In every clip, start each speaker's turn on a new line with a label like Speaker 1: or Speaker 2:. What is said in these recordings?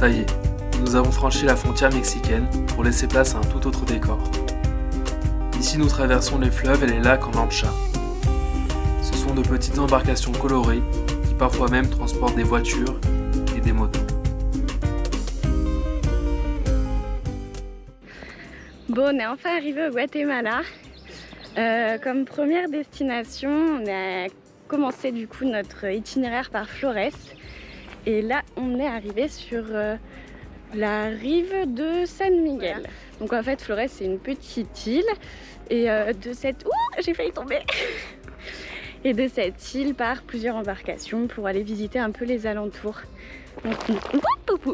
Speaker 1: Ça y est, nous avons franchi la frontière mexicaine pour laisser place à un tout autre décor. Ici nous traversons les fleuves et les lacs en lancha. Ce sont de petites embarcations colorées qui parfois même transportent des voitures et des motos.
Speaker 2: Bon, on est enfin arrivé au Guatemala. Comme première destination, on a commencé du coup notre itinéraire par Flores. Et là, on est arrivé sur la rive de San Miguel. Donc en fait, Flores, c'est une petite île. Et de cette... Ouh, j'ai failli tomber. Et de cette île part plusieurs embarcations pour aller visiter un peu les alentours. Donc,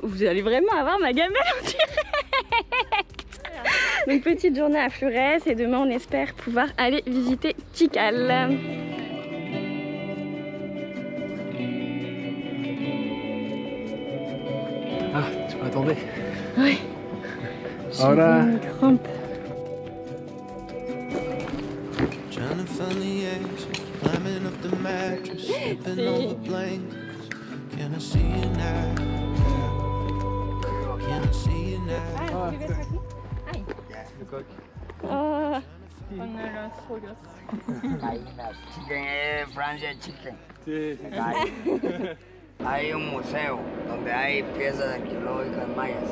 Speaker 2: vous allez vraiment avoir ma gamelle en direct. Donc petite journée à Flores et demain on espère pouvoir aller visiter Tikal.
Speaker 1: Ah, tu m'attendais?
Speaker 2: Oui.
Speaker 1: Hola.
Speaker 2: J'ai une crampe. Oh.
Speaker 3: Chicken Francia chicken. Sí. Hay un museo donde hay piezas arqueológicas mayas.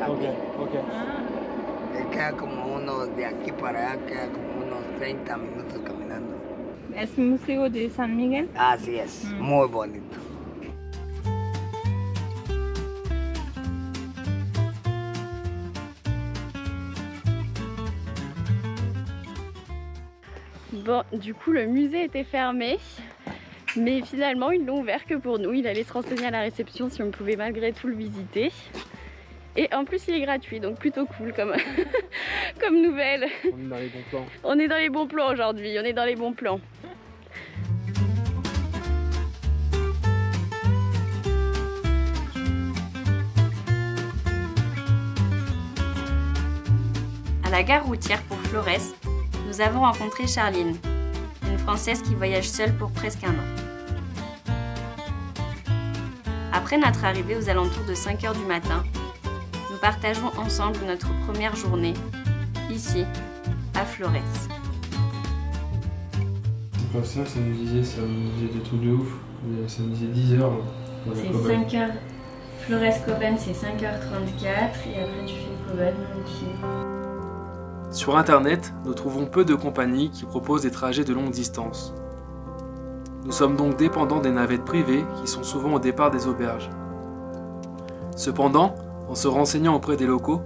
Speaker 3: Aquí. Queda como unos de aquí para allá, queda como unos 30 minutos caminando.
Speaker 4: ¿Es Museo de San Miguel?
Speaker 3: Así es, muy bonito.
Speaker 2: Bon, du coup le musée était fermé, mais finalement ils l'ont ouvert que pour nous. Il allait se renseigner à la réception si on pouvait malgré tout le visiter. Et en plus il est gratuit, donc plutôt cool comme, comme nouvelle.
Speaker 1: On est dans les bons plans.
Speaker 2: On est dans les bons plans aujourd'hui, on est dans les bons plans.
Speaker 5: À la gare routière pour Flores, nous avons rencontré Charline, une Française qui voyage seule pour presque un an. Après notre arrivée aux alentours de 5 h du matin, nous partageons ensemble notre première journée, ici, à Flores.
Speaker 1: Comme ça nous disait des trucs de ouf, ça nous disait 10 heures.
Speaker 5: C'est 5 h, Flores-Cobán c'est 5h34 et après tu fais Cobán aussi.
Speaker 1: Sur internet, nous trouvons peu de compagnies qui proposent des trajets de longue distance. Nous sommes donc dépendants des navettes privées qui sont souvent au départ des auberges. Cependant, en se renseignant auprès des locaux,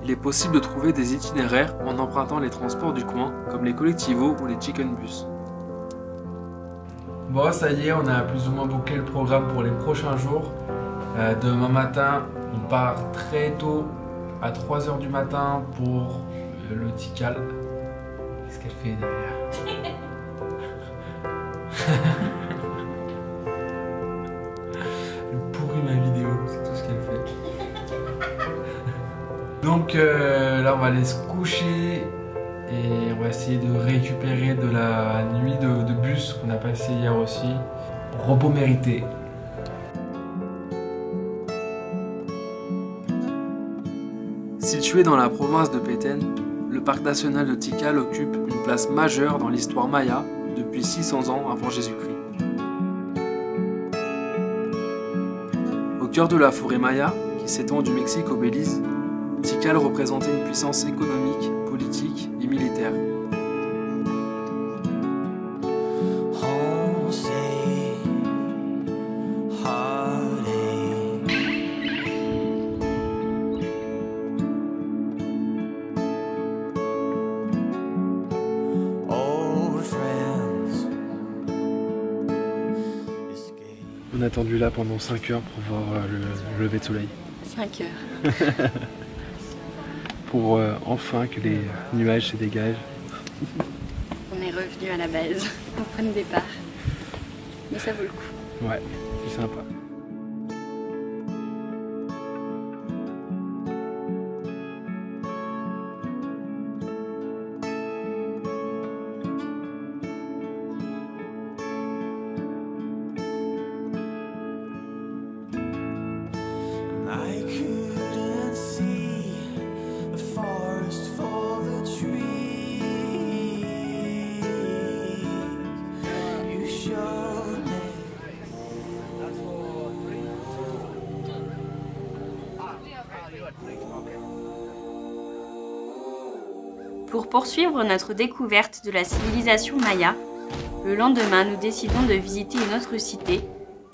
Speaker 1: il est possible de trouver des itinéraires en empruntant les transports du coin comme les collectivos ou les chicken bus. Bon, ça y est, on a plus ou moins bouclé le programme pour les prochains jours. Demain matin, on part très tôt à 3 h du matin pour le Tikal. Qu'est-ce qu'elle fait derrière? Elle pourrit ma vidéo, c'est tout ce qu'elle fait. Donc là on va aller se coucher et on va essayer de récupérer de la nuit de bus qu'on a passé hier aussi. Repos mérité. Situé dans la province de Petén, le parc national de Tikal occupe une place majeure dans l'histoire maya depuis 600 ans avant Jésus-Christ. Au cœur de la forêt maya, qui s'étend du Mexique au Belize, Tikal représentait une puissance économique, politique et militaire. On a attendu là pendant 5 heures pour voir le lever de soleil.
Speaker 2: 5 heures.
Speaker 1: Pour enfin que les nuages se dégagent.
Speaker 2: On est revenu à la base, au point de départ. Mais ça vaut le coup.
Speaker 1: Ouais, c'est sympa.
Speaker 6: I
Speaker 5: Pour poursuivre notre découverte de la civilisation maya, le lendemain, nous décidons de visiter une autre cité,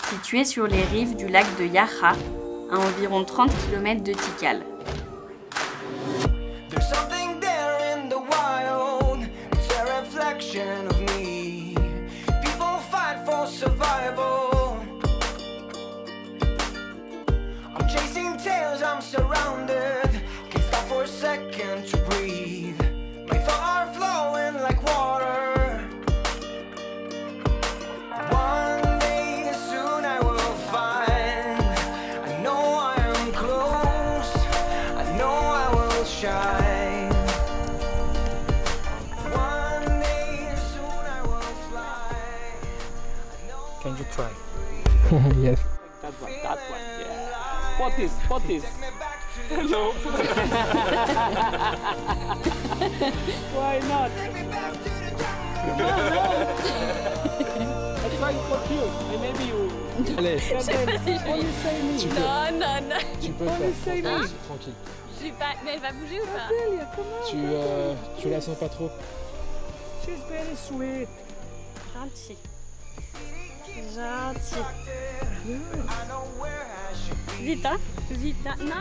Speaker 5: située sur les rives du lac de Yaha, à environ 30 km de Tikal.
Speaker 6: Can you try?
Speaker 7: Yes.
Speaker 6: That one, yeah. Spot this. Hello. Why not? No. I tried for you. And maybe you.
Speaker 7: Allez,
Speaker 2: Je sais pas si je vais.
Speaker 7: tu peux,
Speaker 2: Non.
Speaker 7: tu peux faire tranquille.
Speaker 2: Je sais pas, mais elle va bouger ou pas?
Speaker 7: Tu la sens pas trop?
Speaker 6: She's very sweet.
Speaker 2: Gentil. Gentil. Vite, hein? Vite, hein? Non.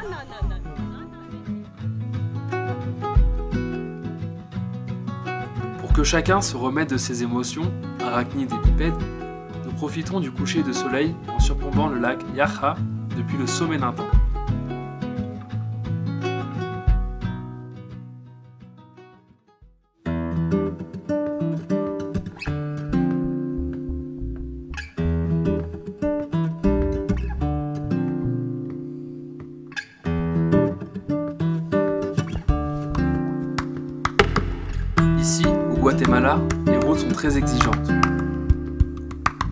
Speaker 1: Pour que chacun se remette de ses émotions, arachnides et bipèdes, nous profitons du coucher de soleil en surplombant le lac Yaha depuis le sommet d'un temple. Ici, au Guatemala, les routes sont très exigeantes.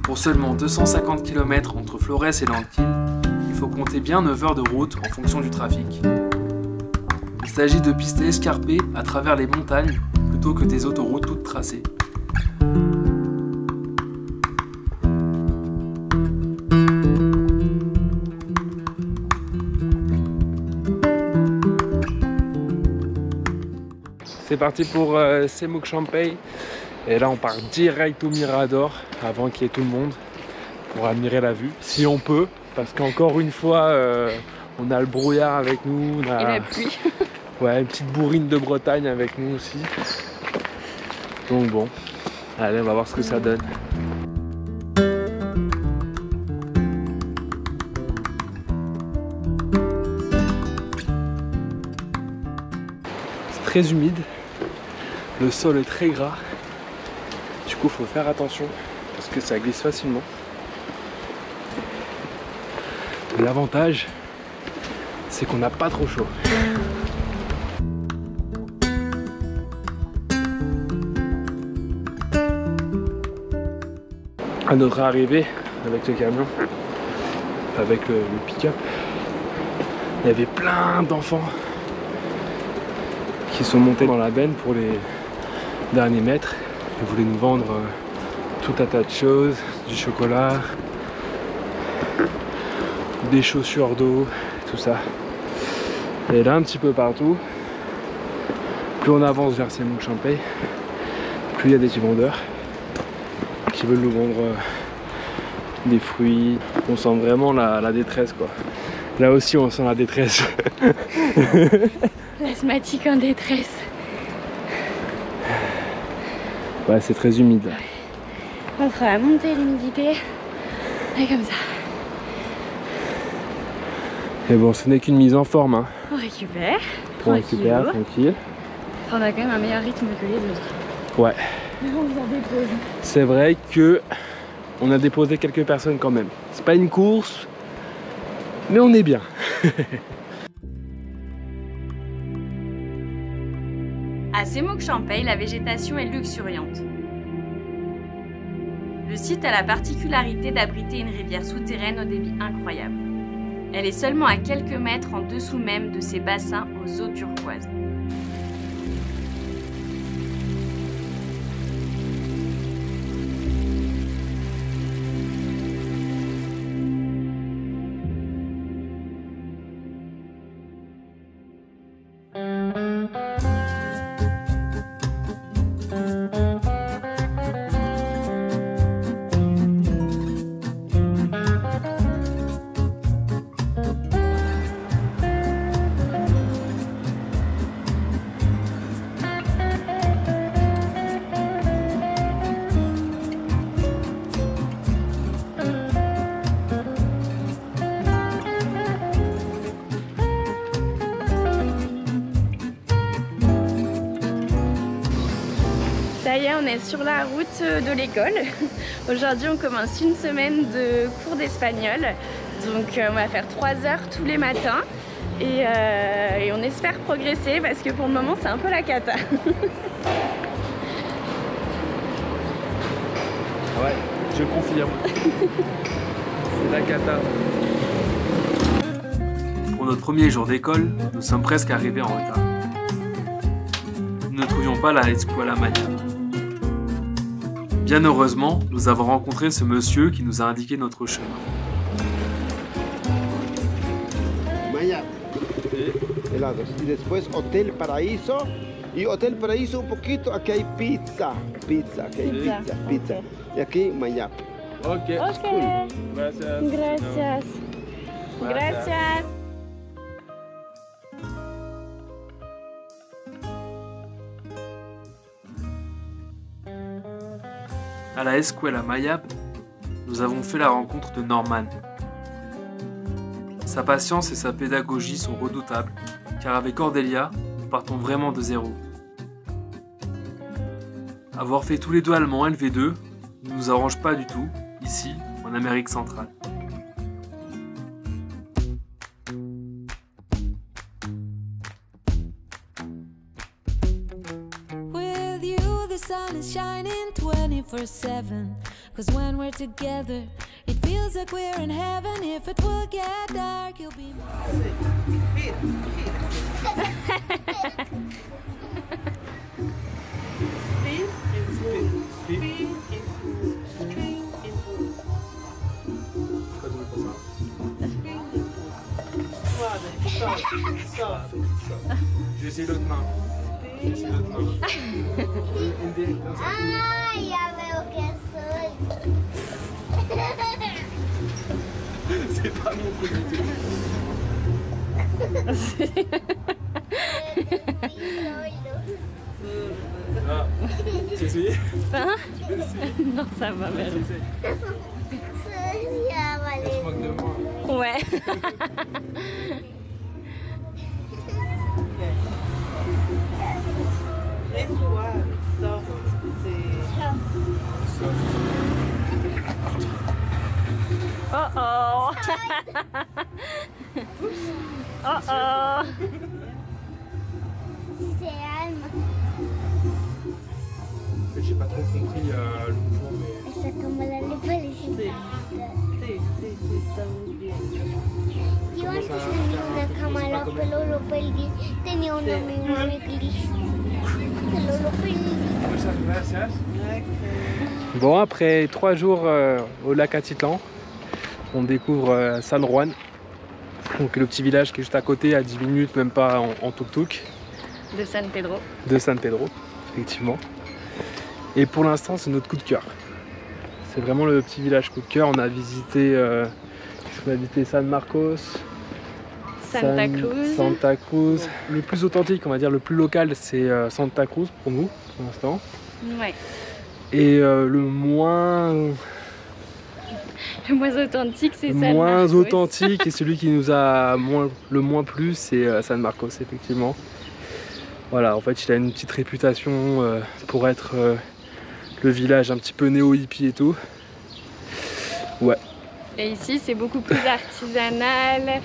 Speaker 1: Pour seulement 250 km entre Flores et Lanquín, il faut compter bien 9 heures de route en fonction du trafic. Il s'agit de pistes escarpées à travers les montagnes plutôt que des autoroutes toutes tracées.
Speaker 7: C'est parti pour Semuc Champey. Et là on part direct au Mirador avant qu'il y ait tout le monde pour admirer la vue. Si on peut, parce qu'encore une fois on a le brouillard avec nous. On a...
Speaker 2: Et la pluie.
Speaker 7: Ouais, une petite bourrine de Bretagne avec nous aussi. Donc bon, allez on va voir ce que ça donne. C'est très humide. Le sol est très gras, du coup faut faire attention parce que ça glisse facilement. L'avantage c'est qu'on n'a pas trop chaud. À notre arrivée avec le camion, avec le pick-up, il y avait plein d'enfants qui sont montés dans la benne pour les derniers mètres. Ils voulaient nous vendre tout un tas de choses, du chocolat, des chaussures d'eau, tout ça. Et là un petit peu partout, plus on avance vers Semuc Champey, plus il y a des petits vendeurs qui veulent nous vendre des fruits. On sent vraiment la détresse quoi. Là aussi on sent la détresse.
Speaker 2: L'asthmatique en détresse.
Speaker 7: Ouais, c'est très humide.
Speaker 2: Entre la montée et l'humidité, et comme ça.
Speaker 7: Et bon, ce n'est qu'une mise en forme. Hein.
Speaker 2: On récupère.
Speaker 7: On récupère, tranquille.
Speaker 2: On a quand même un meilleur rythme que les autres.
Speaker 7: Ouais.
Speaker 2: Mais on vous en dépose.
Speaker 7: C'est vrai que on a déposé quelques personnes quand même. C'est pas une course, mais on est bien.
Speaker 5: À Semuc Champey, la végétation est luxuriante. Le site a la particularité d'abriter une rivière souterraine au débit incroyable. Elle est seulement à quelques mètres en dessous même de ses bassins aux eaux turquoises.
Speaker 2: y est, on est sur la route de l'école. Aujourd'hui, on commence une semaine de cours d'espagnol. Donc on va faire 3 heures tous les matins. Et on espère progresser parce que pour le moment, c'est un peu la cata.
Speaker 7: Ouais, je confirme. C'est la cata. Pour notre premier jour d'école, nous sommes presque arrivés en retard. Nous ne trouvions pas la Escuela Maya. Bien heureusement, nous avons rencontré ce monsieur qui nous a indiqué notre chemin.
Speaker 8: Maya, helados. Y después Hotel Paraíso. Y Hotel Paraíso un poquito. Aquí hay pizza. Pizza, aquí hay pizza, pizza. Y aquí Maya.
Speaker 7: Ok.
Speaker 2: Ok.
Speaker 7: Gracias.
Speaker 2: Gracias. Gracias.
Speaker 7: À la Escuela Maya, nous avons fait la rencontre de Norman. Sa patience et sa pédagogie sont redoutables, car avec Cordelia, nous partons vraiment de zéro. Avoir fait tous les deux allemand LV2 ne nous arrange pas du tout, ici, en Amérique centrale.
Speaker 9: With you, the sun is shining 24/7. 'Cause when we're together, it feels like we're in heaven. If it will get dark, you'll be
Speaker 7: Je vais essayer l'autre main.
Speaker 10: Ah, ya veo que soy.
Speaker 7: C'est pas mon truc du tout. Ah, tu as essayé?
Speaker 2: Hein? Non, ça va, merci.
Speaker 7: Tu te moques de moi.
Speaker 2: Ouais. Oh oh. Oh oh.
Speaker 10: Si se alma.
Speaker 7: J'ai pas trop compris le mouvement, mais...
Speaker 10: Esa cámara le parece.
Speaker 4: Sí, está muy bien.
Speaker 10: Yo antes tenía una cámara, pero lo perdí. Tenía una memoria gris. Pero lo perdí.
Speaker 7: Bon, après 3 jours au lac Atitlan, on découvre San Juan, donc le petit village qui est juste à côté, à 10 minutes, même pas en tuk-tuk.
Speaker 2: De San Pedro.
Speaker 7: De San Pedro, effectivement. Et pour l'instant, c'est notre coup de cœur. C'est vraiment le petit village coup de cœur. On a visité San Marcos, Santa Cruz. Le plus authentique, on va dire, le plus local, c'est Santa Cruz pour nous, pour l'instant.
Speaker 2: Ouais.
Speaker 7: Et le moins
Speaker 2: authentique, c'est San
Speaker 7: Marcos. Moins authentique et celui qui nous a le moins plu, c'est San Marcos, effectivement. Voilà, en fait, il a une petite réputation pour être le village un petit peu néo-hippie et tout. Ouais.
Speaker 2: Et ici, c'est beaucoup plus artisanal.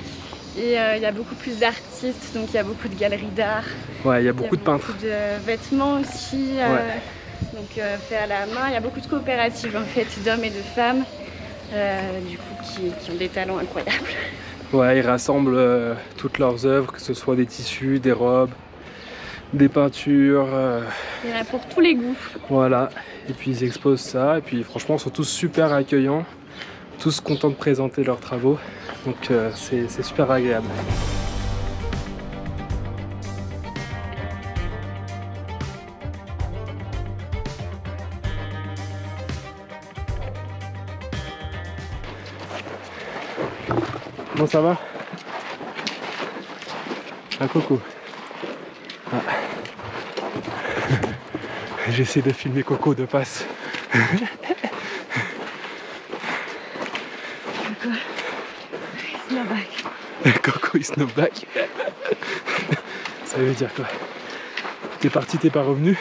Speaker 2: Et il y a beaucoup plus d'artistes, donc il y a beaucoup de galeries d'art.
Speaker 7: Ouais, il y a beaucoup de peintres.
Speaker 2: Beaucoup de vêtements aussi, donc faits à la main. Il y a beaucoup de coopératives en fait, d'hommes et de femmes, du coup, qui ont des talents incroyables.
Speaker 7: Ouais, ils rassemblent toutes leurs œuvres, que ce soit des tissus, des robes, des peintures.
Speaker 2: Il y en a pour tous les goûts. Voilà,
Speaker 7: et puis ils exposent ça, et puis franchement, ils sont tous super accueillants, tous contents de présenter leurs travaux. Donc c'est super agréable. Bon, ça va? Un coco. Ah. J'essaie de filmer Coco de face. Coco is no back. Ça veut dire quoi? T'es parti, t'es pas revenu?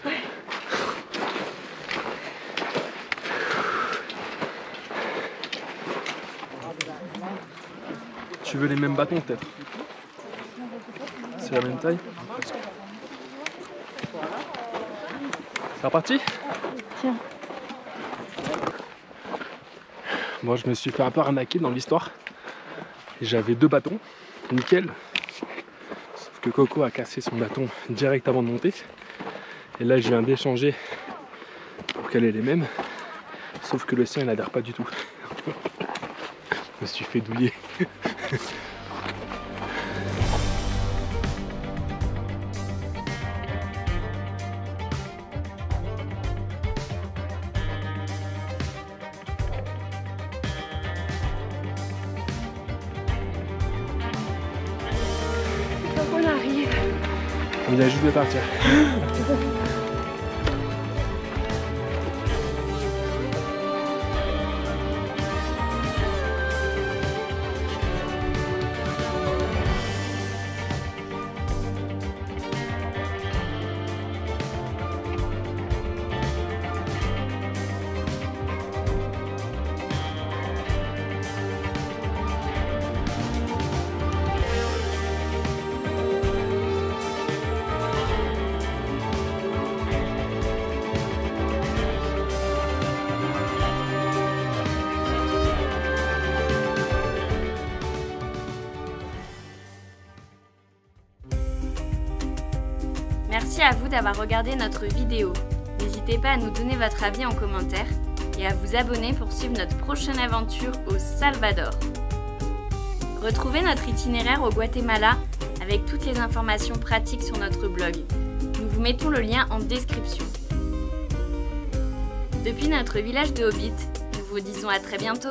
Speaker 2: Ouais.
Speaker 7: Tu veux les mêmes bâtons peut-être? C'est la même taille? C'est reparti?
Speaker 2: Tiens.
Speaker 7: Moi je me suis fait un peu arnaquer dans l'histoire. J'avais 2 bâtons, nickel. Sauf que Coco a cassé son bâton direct avant de monter. Et là je viens d'échanger pour qu'elle ait les mêmes. Sauf que le sien il n'adhère pas du tout. Je me suis fait douiller.
Speaker 2: On arrive.
Speaker 7: On vient juste de partir.
Speaker 5: Merci à vous d'avoir regardé notre vidéo. N'hésitez pas à nous donner votre avis en commentaire et à vous abonner pour suivre notre prochaine aventure au Salvador. Retrouvez notre itinéraire au Guatemala avec toutes les informations pratiques sur notre blog. Nous vous mettons le lien en description. Depuis notre village de Hobbit, nous vous disons à très bientôt.